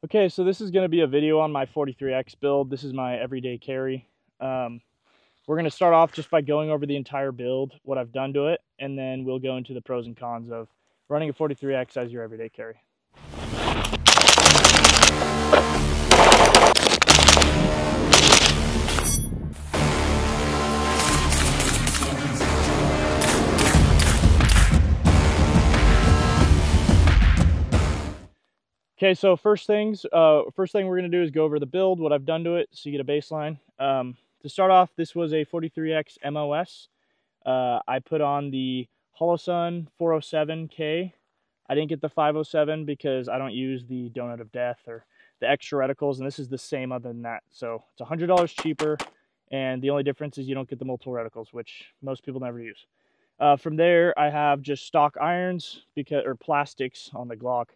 Okay, so this is going to be a video on my 43X build. This is my everyday carry. We're going to start off just by going over the entire build, what I've done to it, and then we'll go into the pros and cons of running a 43X as your everyday carry. Okay, so first thing we're going to do is go over the build, what I've done to it, so you get a baseline. To start off, this was a 43X MOS. I put on the Holosun 407K. I didn't get the 507 because I don't use the Donut of Death or the extra reticles, and this is the same other than that. So it's $100 cheaper, and the only difference is you don't get the multiple reticles, which most people never use. From there, I have just stock irons or plastics on the Glock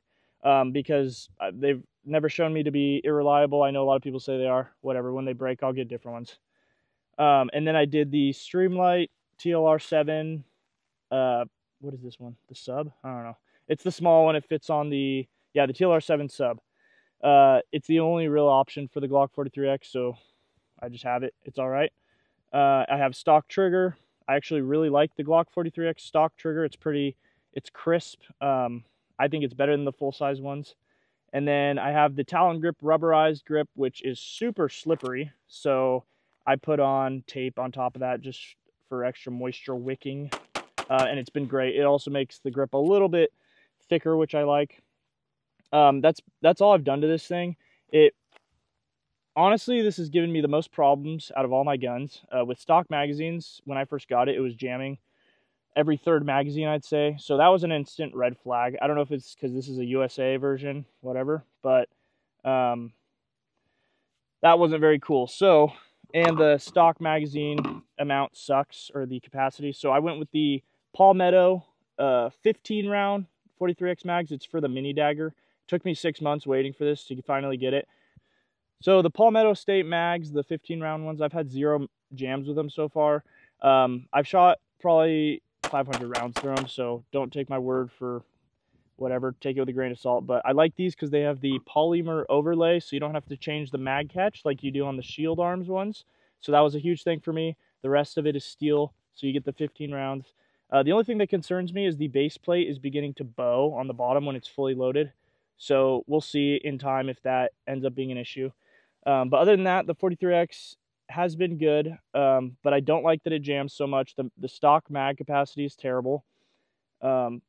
because they've never shown me to be irreliable. I know a lot of people say they are. Whatever, when they break, I'll get different ones. And then I did the Streamlight TLR7. What is this one? The sub? I don't know. It's the small one. It fits on the TLR7 sub. It's the only real option for the Glock 43X, so I just have it. It's all right. I have stock trigger. I actually really like the Glock 43X stock trigger. It's crisp. I think it's better than the full-size ones. And then I have the Talon Grip rubberized grip, which is super slippery. So I put on tape on top of that just for extra moisture wicking. And it's been great. It also makes the grip a little bit thicker, which I like. That's all I've done to this thing. Honestly, this has given me the most problems out of all my guns. With stock magazines, when I first got it, it was jamming every third magazine, I'd say. So that was an instant red flag. I don't know if it's because this is a USA version, whatever, but that wasn't very cool. So, and the stock magazine amount sucks, or the capacity. So I went with the Palmetto 15 round 43X mags. It's for the mini dagger. It took me 6 months waiting for this to finally get it. So the Palmetto State mags, the 15 round ones, I've had 0 jams with them so far. I've shot probably 500 rounds through them, so don't take my word for whatever. Take it with a grain of salt. But I like these because they have the polymer overlay, so you don't have to change the mag catch like you do on the Shield Arms ones. So that was a huge thing for me. The rest of it is steel, so you get the 15 rounds. The only thing that concerns me is the base plate is beginning to bow on the bottom when it's fully loaded. So we'll see in time if that ends up being an issue. But other than that, the 43X has been good, but I don't like that it jams so much. The stock mag capacity is terrible.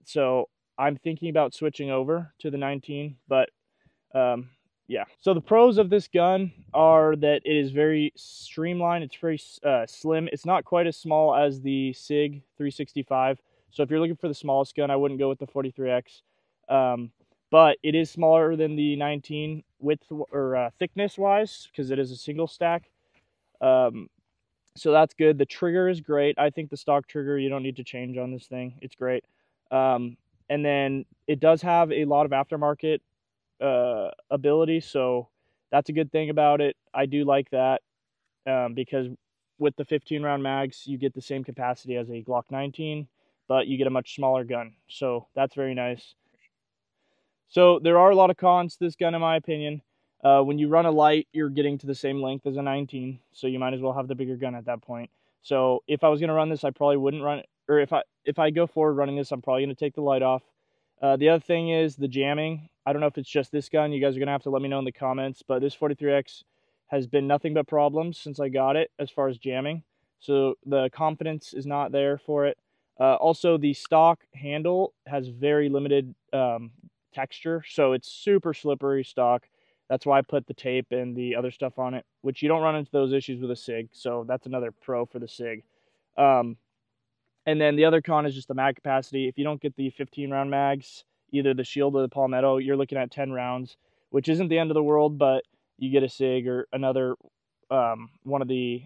So I'm thinking about switching over to the 19, but yeah. So the pros of this gun are that it is very streamlined. It's very slim. It's not quite as small as the SIG 365. So if you're looking for the smallest gun, I wouldn't go with the 43X. But it is smaller than the 19 width or thickness wise, because it is a single stack. So that's good. The trigger is great. I think the stock trigger, you don't need to change on this thing. It's great. And then it does have a lot of aftermarket ability, so that's a good thing about it. I do like that because with the 15 round mags, you get the same capacity as a Glock 19, but you get a much smaller gun. So that's very nice. So there are a lot of cons to this gun, in my opinion. When you run a light, you're getting to the same length as a 19, so you might as well have the bigger gun at that point. So if I was going to run this, I probably wouldn't run it. Or if I go forward running this, I'm probably going to take the light off. The other thing is the jamming. I don't know if it's just this gun. You guys are going to have to let me know in the comments. But this 43X has been nothing but problems since I got it as far as jamming. So the confidence is not there for it. Also, the stock handle has very limited texture, so it's super slippery stock. That's why I put the tape and the other stuff on it, which you don't run into those issues with a SIG, so that's another pro for the SIG. And then the other con is just the mag capacity. If you don't get the 15 round mags, either the Shield or the Palmetto, you're looking at 10 rounds, which isn't the end of the world, but you get a SIG or another one of the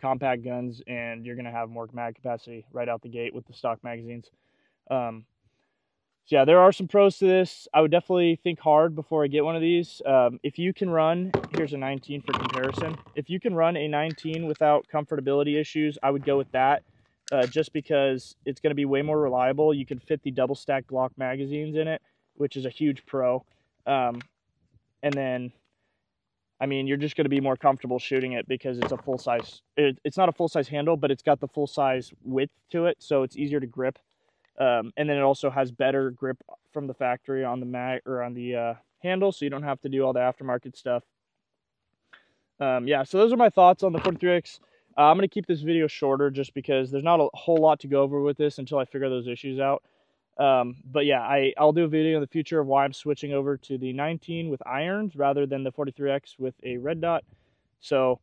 compact guns, and you're going to have more mag capacity right out the gate with the stock magazines. So yeah, there are some pros to this. I would definitely think hard before I get one of these. If you can run, here's a 19 for comparison. If you can run a 19 without comfortability issues, I would go with that. Just because it's going to be way more reliable. You can fit the double stack Glock magazines in it, which is a huge pro. and then, I mean, you're just going to be more comfortable shooting it because it's a full size. It's not a full size handle, but it's got the full size width to it, so it's easier to grip. And then it also has better grip from the factory on the mag or on the handle, so you don't have to do all the aftermarket stuff. Yeah, so those are my thoughts on the 43X. I'm going to keep this video shorter just because there's not a whole lot to go over with this until I figure those issues out. But yeah, I'll do a video in the future of why I'm switching over to the 19 with irons rather than the 43X with a red dot. So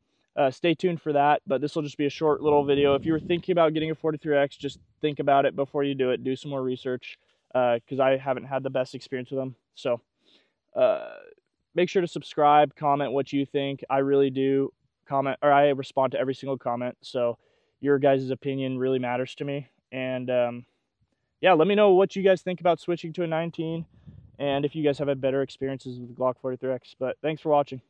stay tuned for that, but this will just be a short little video. If you were thinking about getting a 43X, just think about it before you do it. Do some more research because I haven't had the best experience with them. So make sure to subscribe, comment what you think. I really do comment, or I respond to every single comment. So your guys' opinion really matters to me. And yeah, let me know what you guys think about switching to a 19 and if you guys have had better experiences with the Glock 43X. But thanks for watching.